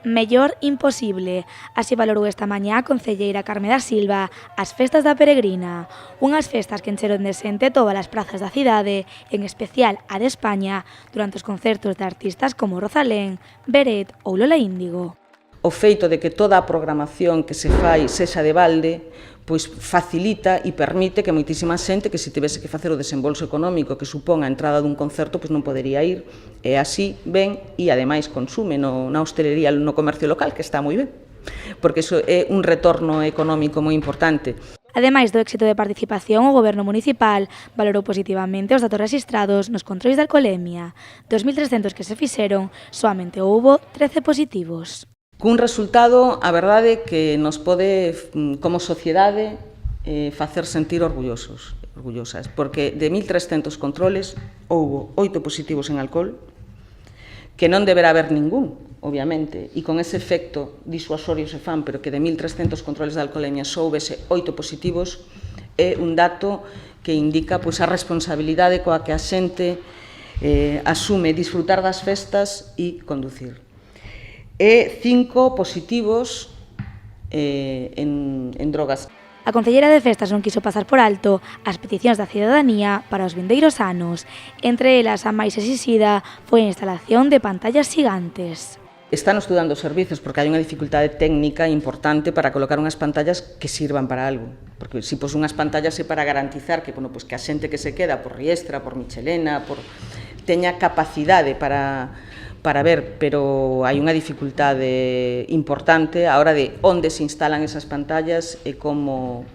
Mellor imposible. Así valorou esta mañá a concelleira Carme da Silva as festas da Peregrina, unhas festas que encheron de xente todas as prazas da cidade, en especial a de España, durante os concertos de artistas como Rosalén, Beret ou Lola Índigo. O feito de que toda a programación que se fai sexa de balde, pois facilita e permite que moitísima xente que se tivese que facer o desembolso económico que supón a entrada dun concerto, pois non podería ir, e así ven e ademais consume na hostelería, no comercio local, que está moi ben, porque iso é un retorno económico moi importante. Ademais do éxito de participación, o Goberno municipal valorou positivamente os datos rexistrados nos controis de alcolemia. Dos 1.300 que se fixeron, soamente houbo 13 positivos. Cun resultado, a verdade, que nos pode, como sociedade, facer sentir orgullosas, porque de 1.300 controles houbo 8 positivos en alcohol, que non deberá haber ningún, obviamente, e con ese efecto disuasorio se fan, pero que de 1.300 controles de alcoholemia só houvese 8 positivos, é un dato que indica pois, a responsabilidade coa que a xente asume disfrutar das festas e conducir. E 5 positivos en drogas. A concelleira de Festas non quiso pasar por alto as peticións da cidadanía para os vindeiros anos. Entre elas, a máis exixida foi a instalación de pantallas gigantes. Están estudando os servizos porque hai unha dificultade técnica importante para colocar unhas pantallas que sirvan para algo. Porque se pos unhas pantallas é para garantizar que, pues, que a xente que se queda por Riestra, por Michelena, teña capacidade para ver, pero hai unha dificultade importante a hora de onde se instalan esas pantallas e como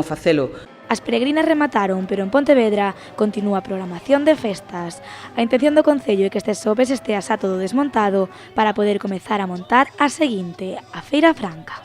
facelo. As peregrinas remataron, pero en Pontevedra continúa a programación de festas. A intención do Concello é que este xoves estea xa todo desmontado para poder comezar a montar a seguinte, a Feira Franca.